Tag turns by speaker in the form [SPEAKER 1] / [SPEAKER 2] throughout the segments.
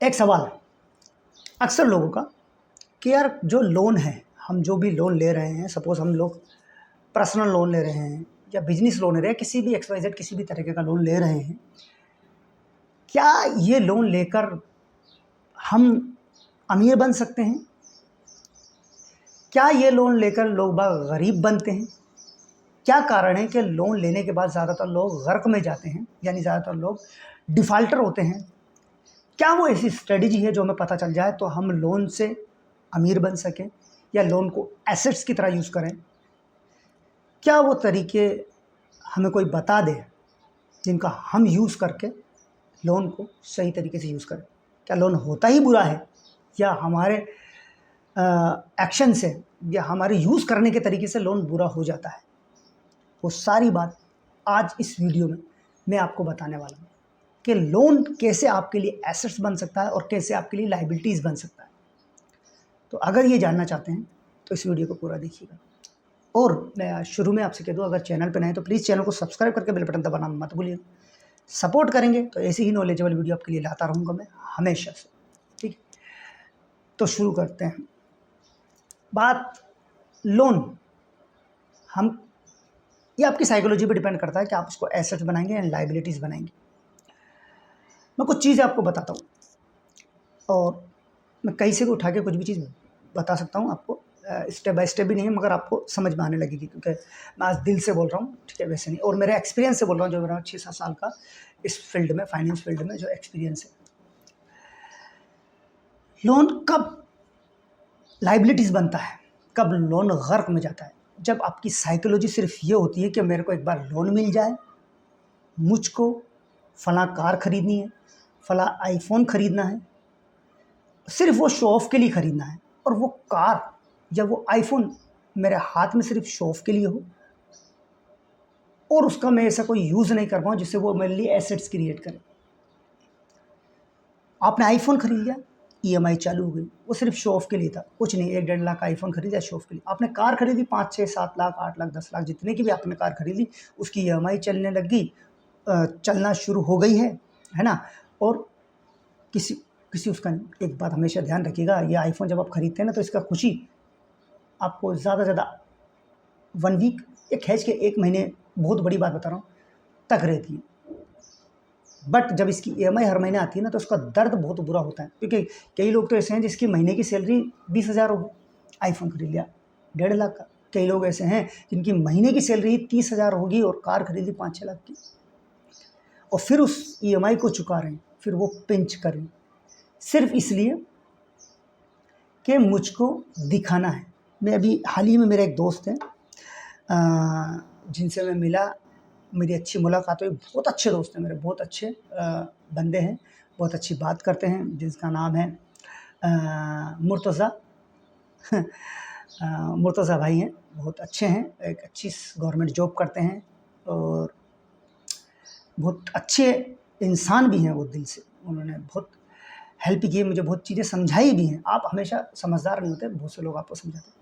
[SPEAKER 1] एक सवाल अक्सर लोगों का कि यार जो लोन है, हम जो भी लोन ले रहे हैं, सपोज़ हम लोग पर्सनल लोन ले रहे हैं या बिजनेस लोन ले रहे हैं, किसी भी XYZ किसी भी तरीके का लोन ले रहे हैं, क्या ये लोन लेकर हम अमीर बन सकते हैं? क्या ये लोन लेकर लोग बाग गरीब बनते हैं? क्या कारण है कि लोन लेने के बाद ज़्यादातर लोग गर्क में जाते हैं, यानी ज़्यादातर लोग डिफ़ॉल्टर होते हैं? क्या वो ऐसी स्ट्रेटजी है जो हमें पता चल जाए तो हम लोन से अमीर बन सकें या लोन को एसेट्स की तरह यूज़ करें? क्या वो तरीके हमें कोई बता दे जिनका हम यूज़ करके लोन को सही तरीके से यूज़ करें? क्या लोन होता ही बुरा है या हमारे एक्शन से या हमारे यूज़ करने के तरीके से लोन बुरा हो जाता है? वो सारी बात आज इस वीडियो में मैं आपको बताने वाला हूँ कि लोन कैसे आपके लिए एसेट्स बन सकता है और कैसे आपके लिए लायबिलिटीज़ बन सकता है। तो अगर ये जानना चाहते हैं तो इस वीडियो को पूरा देखिएगा। और मैं शुरू में आपसे कह दूँ, अगर चैनल पर नए हैं तो प्लीज़ चैनल को सब्सक्राइब करके बेल बटन दबाना मत भूलिएगा। सपोर्ट करेंगे तो ऐसी ही नॉलेजेबल वीडियो आपके लिए लाता रहूँगा मैं हमेशा से। ठीक है, तो शुरू करते हैं। बात लोन, हम ये आपकी साइकोलॉजी पे डिपेंड करता है कि आप उसको एसेट्स बनाएंगे या लायबिलिटीज़ बनाएंगे। मैं कुछ चीज़ें आपको बताता हूँ और मैं कहीं से भी उठा के कुछ भी चीज़ बता सकता हूँ आपको, स्टेप बाय स्टेप भी नहीं है, मगर आपको समझ में आने लगेगी क्योंकि मैं आज दिल से बोल रहा हूँ, ठीक है, वैसे नहीं। और मेरे एक्सपीरियंस से बोल रहा हूँ, जो मेरा 6-7 साल का इस फील्ड में, फाइनेंस फील्ड में जो एक्सपीरियंस है। लोन कब लायबिलिटीज़ बनता है, कब लोन गर्क में जाता है? जब आपकी साइकोलॉजी सिर्फ ये होती है कि मेरे को एक बार लोन मिल जाए, मुझको फला कार खरीदनी है, फला आईफोन खरीदना है, सिर्फ वो शो ऑफ के लिए खरीदना है, और वो कार या वो आईफोन मेरे हाथ में सिर्फ शो ऑफ के लिए हो और उसका मैं ऐसा कोई यूज़ नहीं कर पाऊँ जिससे वो मेरे लिए एसेट्स क्रिएट करे। आपने आईफोन खरीद लिया, EMI चालू हो गई, वो सिर्फ शो ऑफ के लिए था, कुछ नहीं, 1-1.5 लाख का आईफोन खरीदा शो ऑफ के लिए। आपने कार खरीदी 5-6-7 लाख, 8 लाख, 10 लाख, जितने की भी आपने कार खरीदी, उसकी EMI चलने लग गई, चलना शुरू हो गई है ना। और किसी किसी उसका नहीं। एक बात हमेशा ध्यान रखिएगा, ये आईफोन जब आप खरीदते हैं ना तो इसका खुशी आपको ज़्यादा से ज़्यादा 1 वीक, एक खींच के 1 महीने, बहुत बड़ी बात बता रहा हूँ, तक रहती है। बट जब इसकी EMI हर महीने आती है ना तो उसका दर्द बहुत बुरा होता है, क्योंकि कई लोग तो ऐसे हैं जिसकी महीने की सैलरी 20,000 होगी, आईफोन खरीद लिया 1.5 लाख का। कई लोग ऐसे हैं जिनकी महीने की सैलरी 30,000 होगी और कार खरीदी 5-6 लाख की, और फिर उस EMI को चुका रहे हैं, फिर वो पिंच कर रहे हैं सिर्फ इसलिए कि मुझको दिखाना है। मैं अभी हाल ही में, मेरे एक दोस्त हैं जिनसे मैं मिला, मेरी अच्छी मुलाकात हुई, बहुत अच्छे दोस्त हैं मेरे, बहुत अच्छे बंदे हैं, बहुत अच्छी बात करते हैं, जिसका नाम है मुर्तज़ा। मुर्तज़ा भाई हैं, बहुत अच्छे हैं, एक अच्छी गवर्नमेंट जॉब करते हैं और बहुत अच्छे इंसान भी हैं वो दिल से। उन्होंने बहुत हेल्प की है, मुझे बहुत चीज़ें समझाई भी हैं। आप हमेशा समझदार नहीं होते, बहुत से लोग आपको समझाते हैं।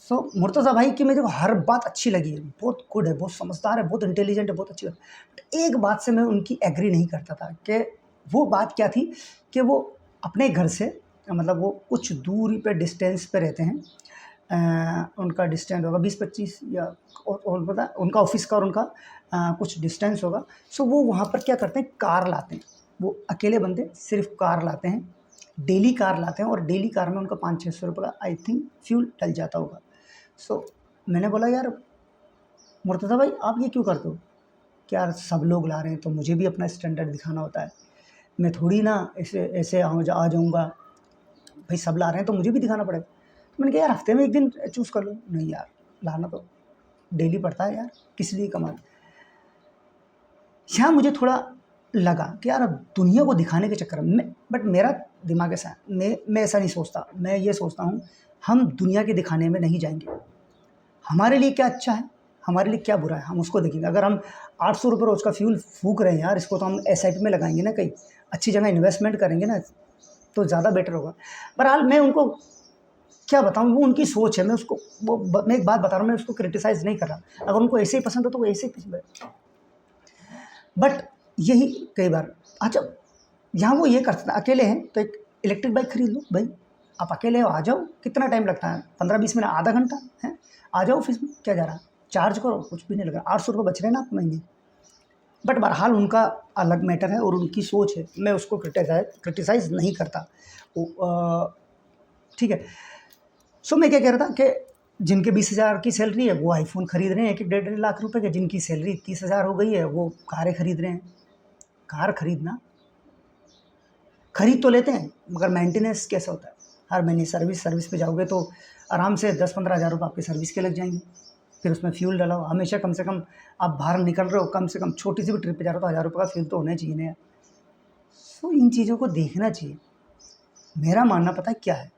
[SPEAKER 1] तो मुर्तज़ा भाई की मुझे हर बात अच्छी लगी है, बहुत गुड है, बहुत समझदार है, बहुत इंटेलिजेंट है, बहुत अच्छी बात। बट एक बात से मैं उनकी एग्री नहीं करता था कि वो बात क्या थी कि वो अपने घर से, मतलब वो कुछ दूरी पे, डिस्टेंस पे रहते हैं, उनका डिस्टेंस होगा 20-25 या और पता, उनका ऑफिस का और उनका कुछ डिस्टेंस होगा। सो वो वहाँ पर क्या करते हैं, कार लाते हैं। वो अकेले बंदे सिर्फ कार लाते हैं, डेली कार लाते हैं, और डेली कार में उनका 500-600 रुपये का आई थिंक फ्यूल डल जाता होगा। सो मैंने बोला, यार मुर्तज़ा भाई आप ये क्यों करते हो? कि यार सब लोग ला रहे हैं तो मुझे भी अपना स्टैंडर्ड दिखाना होता है, मैं थोड़ी ना ऐसे ऐसे आ जाऊँगा, भाई सब ला रहे हैं तो मुझे भी दिखाना पड़ेगा। तो मैंने कहा यार हफ्ते में 1 दिन चूज़ कर लो। नहीं यार, लाना तो डेली पड़ता है यार, किस लिए कमाना। यहाँ मुझे थोड़ा लगा कि यार दुनिया को दिखाने के चक्कर में, बट मेरा दिमाग ऐसा है, मैं ऐसा नहीं सोचता। मैं ये सोचता हूँ हम दुनिया के दिखाने में नहीं जाएंगे, हमारे लिए क्या अच्छा है, हमारे लिए क्या बुरा है, हम उसको देखेंगे। अगर हम 800 रुपये रोज़ का फ्यूल फूक रहे हैं यार, इसको तो हम SIP में लगाएंगे ना, कहीं अच्छी जगह इन्वेस्टमेंट करेंगे ना, तो ज़्यादा बेटर होगा। बहरहाल मैं उनको क्या बताऊँ, वो उनकी सोच है, मैं उसको मैं एक बात बता रहा हूँ, मैं उसको क्रिटिसाइज़ नहीं कर रहा। अगर उनको ऐसे ही पसंद है तो वो ऐसे ही पसंद है। बट यही कई बार, अच्छा यहाँ वो ये कर सकते हैं, अकेले हैं तो एक इलेक्ट्रिक बाइक खरीद लो भाई, आप अकेले हो, आ जाओ, कितना टाइम लगता है, 15-20 मिनट, आधा घंटा है, आ जाओ ऑफिस में, क्या जा रहा है, चार्ज करो, कुछ भी नहीं लगा, 800 रुपये बच रहे हैं ना आप महीने। बट बहरहाल उनका अलग मैटर है और उनकी सोच है, मैं उसको क्रिटिसाइज़ नहीं करता। ठीक है। सो मैं क्या कह रहा था कि जिनके 20,000 की सैलरी है वो आईफोन खरीद रहे हैं 1-1.5 लाख रुपए के, जिनकी सैलरी 30,000 हो गई है वो कारें खरीद रहे हैं। कार खरीदना, खरीद तो लेते हैं मगर मेंटेनेंस कैसा होता है, हर महीने सर्विस पे जाओगे तो आराम से 10-15 हज़ार रुपये आपके सर्विस के लग जाएंगे, फिर उसमें फ्यूल डलाओ, हमेशा कम से कम आप बाहर निकल रहे हो, कम से कम छोटी सी भी ट्रिप पे जा रहे हो तो 1,000 रुपये का फ्यूल तो होना चाहिए ना। सो इन चीज़ों को देखना चाहिए। मेरा मानना पता है क्या है,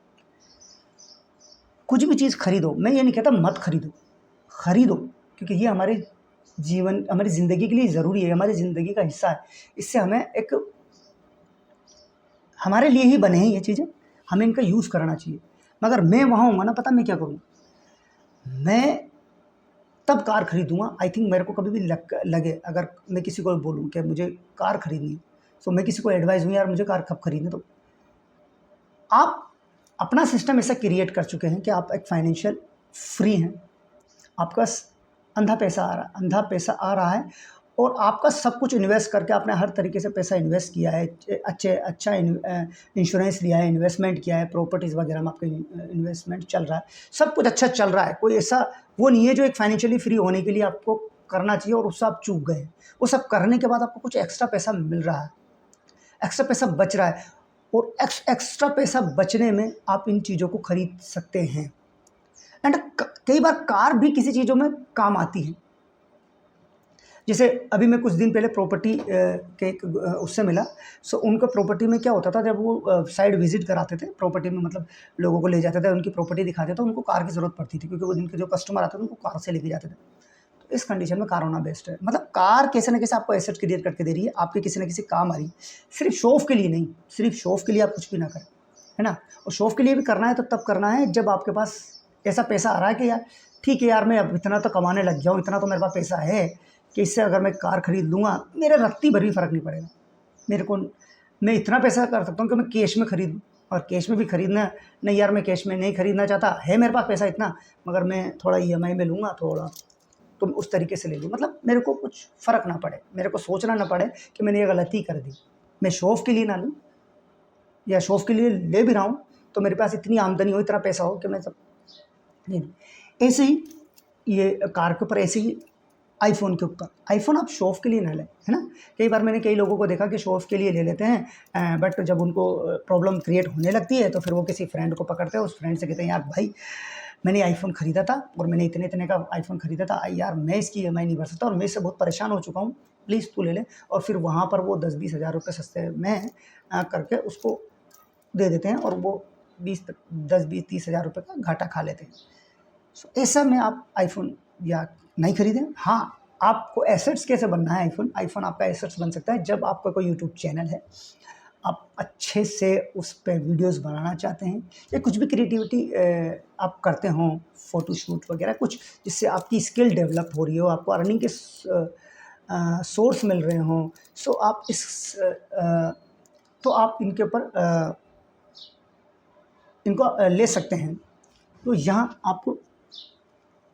[SPEAKER 1] कुछ भी चीज़ खरीदो, मैं ये नहीं कहता मत खरीदो क्योंकि ये हमारे जीवन, हमारी ज़िंदगी के लिए ज़रूरी है, हमारी ज़िंदगी का हिस्सा है, इससे हमें एक, हमारे लिए ही बने हैं ये चीज़ें, हमें इनका यूज़ करना चाहिए। मगर मैं वहाँ हूँगा ना, पता मैं क्या करूँ, मैं तब कार खरीदूँगा आई थिंक मेरे को कभी भी लगे, अगर मैं किसी को बोलूँ कि मुझे कार खरीदनी है, तो मैं किसी को एडवाइस दूँ यार मुझे कार कब खरीदनी, तो आप अपना सिस्टम ऐसा क्रिएट कर चुके हैं कि आप एक फाइनेंशियल फ्री हैं, आपका अंधा पैसा आ रहा है और आपका सब कुछ इन्वेस्ट करके आपने हर तरीके से पैसा इन्वेस्ट किया है, अच्छा इंश्योरेंस लिया है, इन्वेस्टमेंट किया है, प्रॉपर्टीज़ वगैरह में आपका इन्वेस्टमेंट चल रहा है, सब कुछ अच्छा चल रहा है, कोई ऐसा वो नहीं है जो एक फाइनेंशियली फ्री होने के लिए आपको करना चाहिए और उससे आप चूक गए। वो सब करने के बाद आपको कुछ एक्स्ट्रा पैसा मिल रहा है, एक्स्ट्रा पैसा बच रहा है और एक्स्ट्रा पैसा बचने में आप इन चीज़ों को खरीद सकते हैं। एंड कई बार कार भी किसी चीज़ों में काम आती है। जैसे अभी मैं कुछ दिन पहले प्रॉपर्टी के उससे मिला, सो उनका प्रॉपर्टी में क्या होता था, जब वो साइड विजिट कराते थे प्रॉपर्टी में, मतलब लोगों को ले जाते थे, उनकी प्रॉपर्टी दिखाते थे, उनको कार की ज़रूरत पड़ती थी क्योंकि वो जिनके जो कस्टमर आते थे उनको कार से लेके जाते थे। तो इस कंडीशन में कार होना बेस्ट है। मतलब कार कैसे ना कैसे आपको एसेट क्रिएट करके दे रही है, आपके किसी न किसी काम आ रही है, सिर्फ शो ऑफ के लिए नहीं, सिर्फ शो ऑफ के लिए आप कुछ भी ना करें, है ना। और शो ऑफ के लिए भी करना है तो तब करना है जब आपके पास ऐसा पैसा आ रहा है कि यार ठीक है यार, मैं अब इतना तो कमाने लग गया हूँ, इतना तो मेरे पास पैसा है कि इससे अगर मैं कार खरीद लूँगा मेरे रत्ती भर भी फ़र्क नहीं पड़ेगा मेरे को, मैं इतना पैसा कर सकता हूँ कि मैं कैश में खरीदूँ। और कैश में भी खरीदना नहीं यार, मैं कैश में नहीं खरीदना चाहता, है मेरे पास पैसा इतना, मगर मैं थोड़ा EMI में लूँगा, थोड़ा तो उस तरीके से ले लूँ, मतलब मेरे को कुछ फ़र्क ना पड़े, मेरे को सोचना ना पड़े कि मैंने ये गलती कर दी। मैं शो ऑफ के लिए ना लूँ, या शो ऑफ के लिए ले भी रहा हूँ तो मेरे पास इतनी आमदनी हो, इतना पैसा हो कि मैं सब नहीं। ऐसे ही ये कार के ऊपर, ऐसे ही आईफोन के ऊपर, आईफोन आप शो ऑफ के लिए ना लें, है ना। कई बार मैंने कई लोगों को देखा कि शो ऑफ के लिए ले लेते हैं, बट जब उनको प्रॉब्लम क्रिएट होने लगती है तो फिर वो किसी फ्रेंड को पकड़ते हैं, उस फ्रेंड से कहते हैं यार भाई मैंने आईफोन ख़रीदा था और मैंने इतने का आईफोन ख़रीदा था यार, मैं इसकी EMI नहीं भर सकता और मैं इससे बहुत परेशान हो चुका हूँ, प्लीज़ तू ले ले। और फिर वहाँ पर वो 10-20 हज़ार रुपये सस्ते में करके उसको दे देते हैं और वो 10-20-30 हज़ार रुपये का घाटा खा लेते हैं। सो ऐसा में आप आईफोन या नहीं खरीदें। हाँ, आपको एसेट्स कैसे बनना है, आईफोन आपका एसेट्स बन सकता है जब आपका कोई यूट्यूब चैनल है, आप अच्छे से उस पे वीडियोस बनाना चाहते हैं, या कुछ भी क्रिएटिविटी आप करते हो, फ़ोटोशूट वगैरह कुछ, जिससे आपकी स्किल डेवलप हो रही हो, आपको अर्निंग के सोर्स मिल रहे हों, सो आप तो आप इनके ऊपर इनको ले सकते हैं। तो यहाँ आपको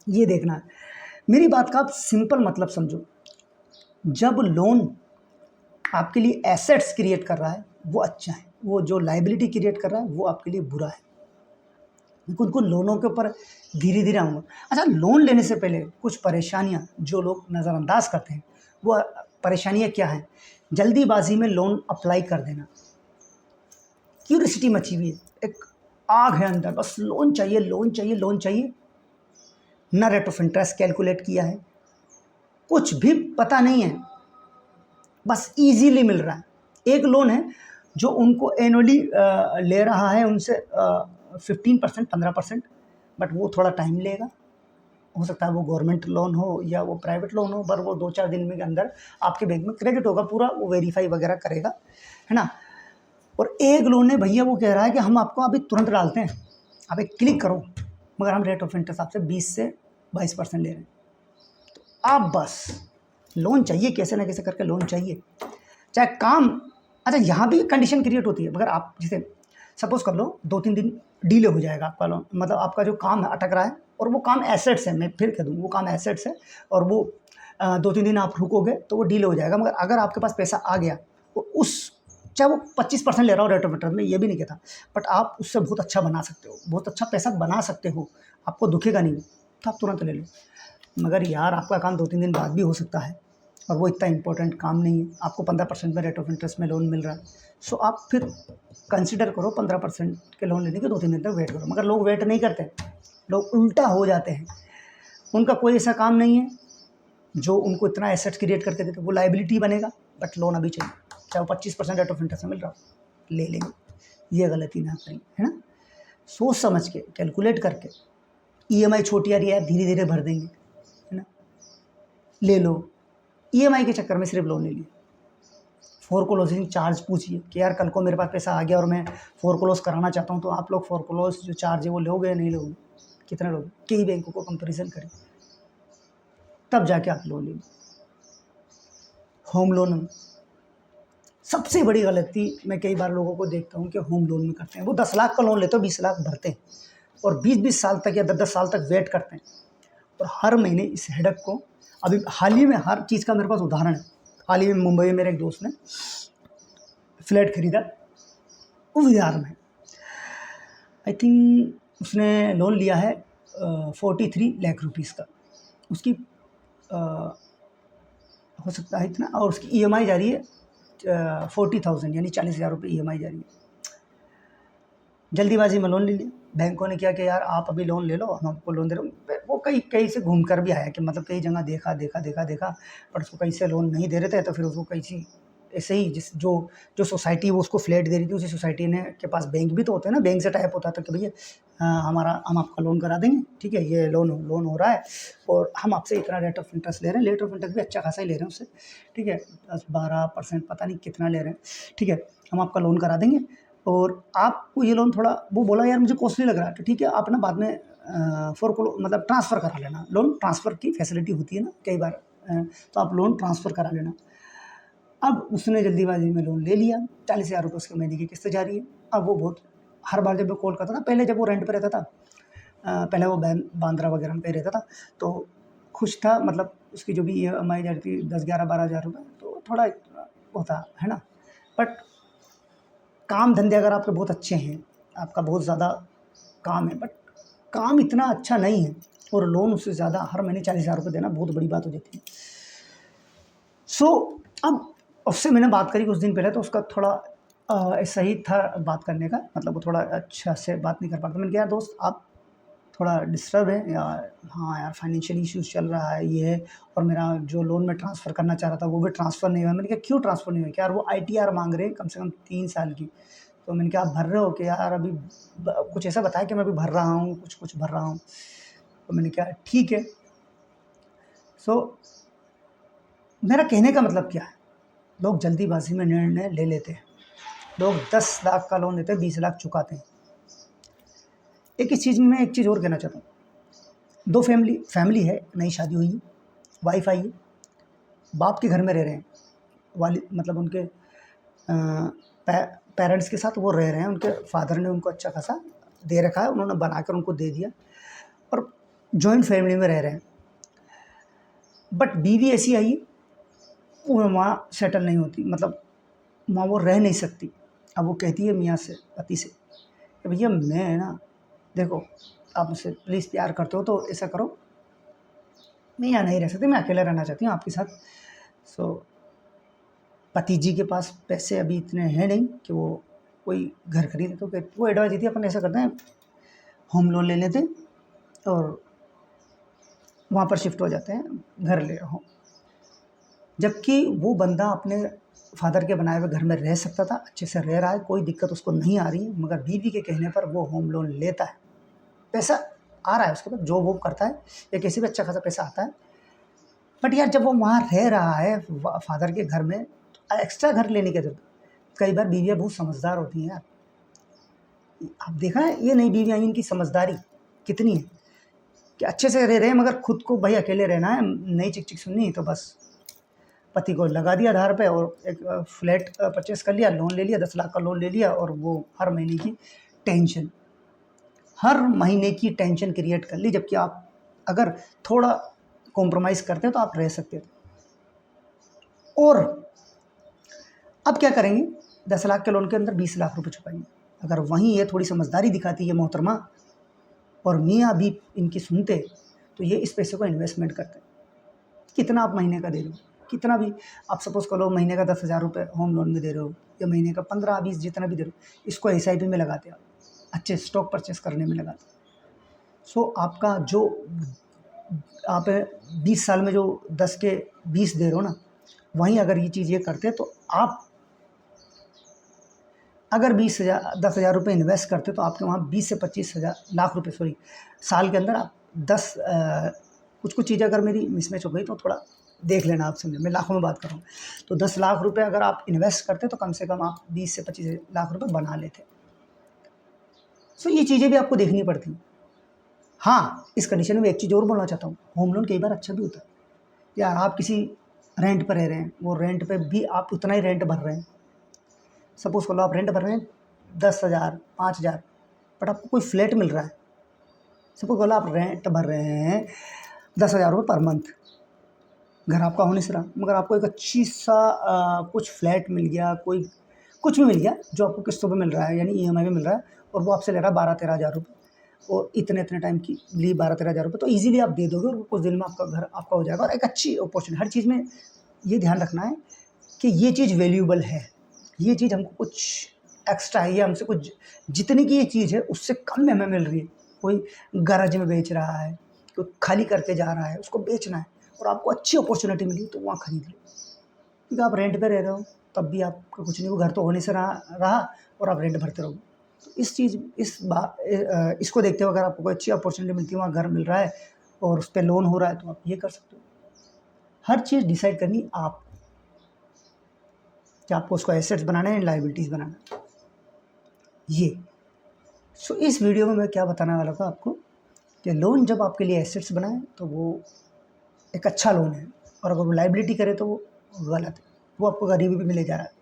[SPEAKER 1] ये देखना है, मेरी बात का आप सिंपल मतलब समझो, जब लोन आपके लिए एसेट्स क्रिएट कर रहा है वो अच्छा है, वो जो लाइबिलिटी क्रिएट कर रहा है वो आपके लिए बुरा है। उनको लोनों के ऊपर धीरे धीरे आऊँगा। अच्छा, लोन लेने से पहले कुछ परेशानियाँ जो लोग नज़रअंदाज करते हैं, वो परेशानियाँ क्या हैं? जल्दीबाजी में लोन अप्लाई कर देना, क्यूरियोसिटी मची हुई है, एक आग है अंदर, बस लोन चाहिए, लोन चाहिए, लोन चाहिए, ना रेट ऑफ इंटरेस्ट कैलकुलेट किया है, कुछ भी पता नहीं है, बस इजीली मिल रहा है। एक लोन है जो उनको एनुअली ले रहा है उनसे 15%, 15%, बट वो थोड़ा टाइम लेगा, हो सकता है वो गवर्नमेंट लोन हो या वो प्राइवेट लोन हो, पर वो 2-4 दिन में के अंदर आपके बैंक में क्रेडिट होगा पूरा, वो वेरीफाई वगैरह करेगा, है ना। और एक लोन है भैया, वो कह रहा है कि हम आपको अभी तुरंत डालते हैं, आप एक क्लिक करो, मगर हम रेट ऑफ इंटरेस्ट आपसे 20 से 22% ले रहे हैं। तो आप बस लोन चाहिए, कैसे ना कैसे करके लोन चाहिए, चाहे काम अच्छा, यहाँ भी कंडीशन क्रिएट होती है। अगर आप जैसे सपोज कर लो 2-3 दिन डिले हो जाएगा आपका लोन, मतलब आपका जो काम है अटक रहा है और वो काम एसेट्स है, मैं फिर कह दूँ वो काम एसेट्स है और वो 2-3 दिन आप रुकोगे तो वो डिले हो जाएगा। मगर अगर आपके पास पैसा आ गया तो उस चाहे वो 25% ले रहा हो रेट ऑफ रिटर्न में, ये भी नहीं कहता, बट आप उससे बहुत अच्छा बना सकते हो, बहुत अच्छा पैसा बना सकते हो, आपको दुखेगा नहीं, तो आप तुरंत ले लो। मगर यार आपका काम 2-3 दिन बाद भी हो सकता है और वो इतना इंपॉर्टेंट काम नहीं है, आपको 15% में रेट ऑफ इंटरेस्ट में लोन मिल रहा है, सो आप फिर कंसिडर करो 15% के लोन लेने के 2-3 दिन तक वेट करो। मगर लोग वेट नहीं करते, लोग उल्टा हो जाते हैं। उनका कोई ऐसा काम नहीं है जो उनको इतना एसेट्स क्रिएट करके देते, वो लाइबिलिटी बनेगा, बट लोन अभी चाहिए, चाहे वो 25% रेट ऑफ इंटरेस्ट में मिल रहा हो, ले लेंगे। ये गलती ना करें, है ना। सोच समझ के, कैलकुलेट करके, ईएमआई छोटी आ रही है धीरे धीरे भर देंगे, है ना, ले लो। ईएमआई के चक्कर में सिर्फ लोन ले लिए। फोरक्लोजिंग चार्ज पूछिए कि यार कल को मेरे पास पैसा आ गया और मैं फोरक्लोज कराना चाहता हूँ, तो आप लोग फोरक्लोज जो चार्ज है वो लोगे या नहीं लोगे, कितने लोगे, कई बैंकों को कंपेरिजन करें तब जाके आप लोन लेंगे। होम लोन में सबसे बड़ी गलती मैं कई बार लोगों को देखता हूँ कि होम लोन में करते हैं, वो 10 लाख का लोन लेते हो 20 लाख भरते हैं और 20-20 साल तक या 10-10 साल तक वेट करते हैं और हर महीने इस हेडक को, अभी हाल ही में हर चीज़ का मेरे पास उदाहरण है। हाल ही में मुंबई में मेरे एक दोस्त ने फ्लैट खरीदा, वो विहार में, आई थिंक उसने लोन लिया है 43 लाख रुपीज़ का, उसकी हो सकता है इतना, और उसकी ईएमआई जा रही है 40,000 यानी 40,000 रुपये ईएमआई जा रही है। जल्दीबाजी में लोन ले लिया। बैंकों ने क्या कि यार आप अभी लोन ले लो, हम आपको लोन दे रहे हो। वो कई कहीं से घूम कर भी आया कि मतलब कई जगह देखा पर उसको कहीं से लोन नहीं दे रहे थे, तो फिर उसको कहीं ऐसे ही जिस जो जो सोसाइटी वो उसको फ्लैट दे रही थी, उसी सोसाइटी ने के पास बैंक भी तो होते हैं ना, बैंक से टाइप होता था कि भैया हम आपका लोन करा देंगे, ठीक है, ये लोन हो रहा है और हम आपसे इतना रेट ऑफ इंटरेस्ट ले रहे हैं, रेट ऑफ इंटरेस्ट भी अच्छा खासा ही ले रहे हैं उससे, ठीक है, 10-12% पता नहीं कितना ले रहे हैं, ठीक है, हम आपका लोन करा देंगे और आपको ये लोन थोड़ा, वो बोला यार मुझे कॉस्टली लग रहा है, तो ठीक है आप ना बाद में मतलब ट्रांसफ़र करा लेना, लोन ट्रांसफ़र की फैसिलिटी होती है ना कई बार, तो आप लोन ट्रांसफ़र करा लेना। अब उसने जल्दीबाजी में लोन ले लिया, 40,000 रुपये उसके महीने की किस्त जा रही है। अब वो बहुत, हर बार जब मैं कॉल करता था, पहले जब वो रेंट पे रहता था, पहले वो बांद्रा वगैरह में रहता था, तो खुश था, मतलब उसकी जो भी ईएमआई जा रही थी 10-11-12 हज़ार रुपये, तो थोड़ा होता है ना। बट काम धंधे अगर आपके बहुत अच्छे हैं, आपका बहुत ज़्यादा काम है, बट काम इतना अच्छा नहीं है और लोन उससे ज़्यादा हर महीने 40,000 रुपये देना बहुत बड़ी बात हो जाती है। सो अब उससे मैंने बात करी कुछ दिन पहले, तो उसका थोड़ा ऐसा ही था बात करने का, मतलब वो थोड़ा अच्छा से बात नहीं कर पाता। मैंने कहा यार दोस्त आप थोड़ा डिस्टर्ब है यार, हाँ यार फाइनेंशियल इश्यूज़ चल रहा है ये है, और मेरा जो लोन मैं ट्रांसफ़र करना चाह रहा था वो भी ट्रांसफ़र नहीं हुआ। मैंने कहा क्यों ट्रांसफ़र नहीं हुआ, कि यार वो आईटीआर मांग रहे हैं कम से कम 3 साल की। तो मैंने कहा आप भर रहे हो कि यार अभी कुछ ऐसा बताया कि मैं अभी भर रहा हूँ, कुछ भर रहा हूँ। तो मैंने कहा ठीक है। सो मेरा कहने का मतलब क्या है, लोग जल्दीबाजी में निर्णय ले लेते हैं, लोग 10 लाख का लोन लेते हैं, 20 लाख चुकाते हैं। एक इस चीज़ में मैं एक चीज़ और कहना चाहता हूँ, 2 फैमिली है, नई शादी हुई है, वाइफ आई है, बाप के घर में रह रहे हैं, मतलब उनके पेरेंट्स के साथ वो रह रहे हैं, उनके फादर ने उनको अच्छा खासा दे रखा है, उन्होंने बनाकर उनको दे दिया और जॉइंट फैमिली में रह रहे हैं। बट बीवी ऐसी आई है, वो वहाँ सेटल नहीं होती, मतलब वहाँ वो रह नहीं सकती। अब वो कहती है मियाँ से, पति से, कि भैया मैं ना, देखो आप मुझसे प्लीज़ प्यार करते हो तो ऐसा करो, मैं यहाँ नहीं रह सकती, मैं अकेला रहना चाहती हूँ आपके साथ। सो पति जी के पास पैसे अभी इतने हैं नहीं कि वो कोई घर खरीदे, तो वो एडवाइस देती है अपन ऐसा करते हैं, होम लोन ले लेते हैं और वहाँ पर शिफ्ट हो जाते हैं, घर ले हो। जबकि वो बंदा अपने फादर के बनाए हुए घर में रह सकता था, अच्छे से रह रहा है, कोई दिक्कत उसको नहीं आ रही है, मगर बीवी के कहने पर वो होम लोन लेता है। पैसा आ रहा है उसके पास, जो वो करता है या किसी भी अच्छा खासा पैसा आता है, बट यार जब वो वहाँ रह रहा है फादर के घर में, एक्स्ट्रा घर लेने की जरूरत। कई बार बीवियाँ बहुत समझदार होती हैं यार, आप देखा है ये नई बीवियाँ, इनकी समझदारी कितनी है कि अच्छे से रह रहे हैं, मगर खुद को भाई अकेले रहना है, नई चिक चिक सुननी तो बस। पति को लगा दिया आधार पे और एक फ्लैट परचेस कर लिया, लोन ले लिया, 10 लाख का लोन ले लिया, और वो हर महीने की टेंशन क्रिएट कर ली। जबकि आप अगर थोड़ा कॉम्प्रोमाइज़ करते हैं तो आप रह सकते थे। और अब क्या करेंगे, 10 लाख के लोन के अंदर 20 लाख रुपए छुपाएंगे। अगर वहीं ये थोड़ी समझदारी दिखाती है मोहतरमा और मियाँ भी इनकी सुनते, तो ये इस पैसे को इन्वेस्टमेंट करते। कितना आप महीने का दे रहे हो, कितना भी आप सपोज करो महीने का 10,000 रुपये होम लोन में दे रहे हो, या महीने का 15-20 जितना भी दे रहे हो, इसको SIP में लगाते आप, अच्छे स्टॉक परचेस करने में लगाते। सो आपका जो आप 20 साल में जो 10 के 20 दे रहे हो ना, वहीं अगर ये चीज़ ये करते तो आप अगर 10,000 रुपये इन्वेस्ट करते तो आपके वहाँ 20 से 25 लाख रुपये साल के अंदर आप 10 कुछ चीज़ें अगर मेरी मिसमैच हो गई तो थोड़ा देख लेना, आप समझे, मैं लाखों में बात कर रहा हूँ। तो 10 लाख रुपए अगर आप इन्वेस्ट करते तो कम से कम आप 20 से 25 लाख रुपए बना लेते। सो ये चीज़ें भी आपको देखनी पड़ती हैं। हाँ, इस कंडीशन में एक चीज़ और बोलना चाहता हूँ, होम लोन कई बार अच्छा भी होता है। यार आप किसी रेंट पर रह रहे हैं, वो रेंट पे भी आप उतना ही रेंट भर रहे हैं। सपोज करो आप रेंट भर रहे हैं 10,000 5,000, बट आपको कोई फ्लैट मिल रहा है। सपोज करो आप रेंट भर रहे हैं 10,000 रुपये पर मंथ, घर आपका हो नहीं रहा, मगर आपको एक अच्छी सा कुछ फ्लैट मिल गया, कोई कुछ भी मिल गया जो आपको किस्तों पे मिल रहा है, यानी EMI पे मिल रहा है, और वो आपसे ले रहा है 12-13 हज़ार रुपये, और इतने टाइम की लिए 12-13 हज़ार रुपये, तो ईजिली आप दे दोगे और कुछ दिन में आपका घर आपका हो जाएगा। और एक अच्छी अपॉर्चुनिटी, हर चीज़ में ये ध्यान रखना है कि ये चीज़ वैल्यूएबल है, ये चीज़ हमको कुछ एक्स्ट्रा है, ये हमसे कुछ जितनी की ये चीज़ है उससे कम में हमें मिल रही है। कोई गरज में बेच रहा है, कोई खाली करके जा रहा है, उसको बेचना है, और आपको अच्छी अपॉर्चुनिटी मिली तो वहाँ खरीद लो। क्योंकि आप रेंट पे रह रहे हो तब भी आपका कुछ नहीं, वो घर तो होने से रहा और आप रेंट भरते रहोगे। तो इसको देखते हुए अगर आपको कोई अच्छी अपॉर्चुनिटी मिलती है, वहाँ घर मिल रहा है और उस पर लोन हो रहा है, तो आप ये कर सकते हो। हर चीज़ डिसाइड करनी आप, कि आपको उसको एसेट्स बनाना है, लायबिलिटीज़ बनाना है, ये। सो इस वीडियो में मैं क्या बताने वाला था आपको, कि लोन जब आपके लिए एसेट्स बनाए तो वो एक अच्छा लोन है, और अगर वो लायबिलिटी करे तो वो गलत है, वो आपको गरीबी में ले जा रहा है।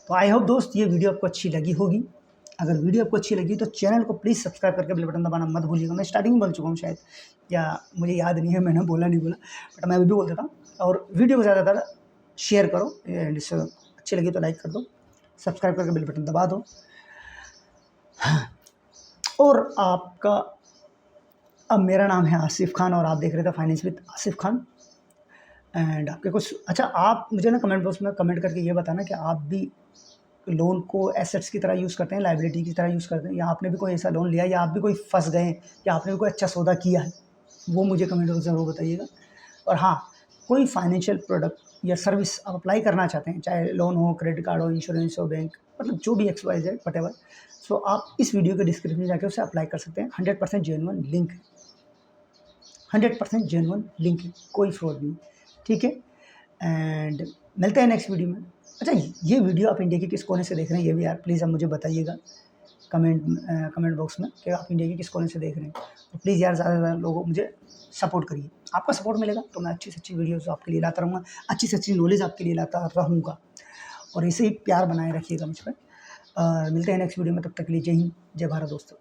[SPEAKER 1] तो आई होप दोस्त ये वीडियो आपको अच्छी लगी होगी। अगर वीडियो आपको अच्छी लगी तो चैनल को प्लीज़ सब्सक्राइब करके बेल बटन दबाना मत भूलिएगा। मैं स्टार्टिंग में बोल चुका हूँ शायद, या मुझे याद नहीं है, मैंने बोला नहीं बोला, बट मैं अभी भी बोल देता हूँ। और वीडियो को ज़्यादा ज़्यादा शेयर करो, अच्छी लगी तो लाइक कर दो, सब्सक्राइब करके बेल बटन दबा दो। और आपका, अब मेरा नाम है आसिफ खान और आप देख रहे थे finance with Asif Khan. And आपके कुछ अच्छा, आप मुझे ना कमेंट बॉक्स में कमेंट करके ये बताना कि आप भी लोन को एसेट्स की तरह यूज़ करते हैं, लायबिलिटी की तरह यूज़ करते हैं, या आपने भी कोई ऐसा लोन लिया, या आप भी कोई फंस गए, या आपने भी कोई अच्छा सौदा किया है, वो मुझे कमेंट बॉक्स ज़रूर बताइएगा। और हाँ, कोई फाइनेंशियल प्रोडक्ट या सर्विस आप अप्लाई करना चाहते हैं, चाहे लोन हो, क्रेडिट कार्ड हो, इंश्योरेंस हो, बैंक, मतलब जो भी XYZ व्हाटएवर, सो आप इस वीडियो के डिस्क्रिप्शन में जाकर उसे अप्लाई कर सकते हैं। 100% जेन्युइन लिंक है, 100% जेन्युइन लिंक है, कोई फ्रॉड नहीं, ठीक है। एंड मिलते हैं नेक्स्ट वीडियो में। अच्छा, ये वीडियो आप इंडिया के किस कोने से देख रहे हैं, ये भी यार प्लीज़ आप मुझे बताइएगा कमेंट बॉक्स में कि आप इंडिया के किस कोने से देख रहे हैं। तो प्लीज़ यार ज़्यादा से ज़्यादा लोगों मुझे सपोर्ट करिए, आपका सपोर्ट मिलेगा तो मैं अच्छी से अच्छी वीडियोज़ आपके लिए लाता रहूँगा, अच्छी से अच्छी नॉलेज आपके लिए लाता रहूँगा, और ऐसे ही प्यार बनाए रखिएगा मुझ पर। मिलते हैं नेक्स्ट वीडियो में, तब तक के लिए जय हिंद, जय भारत दोस्तों।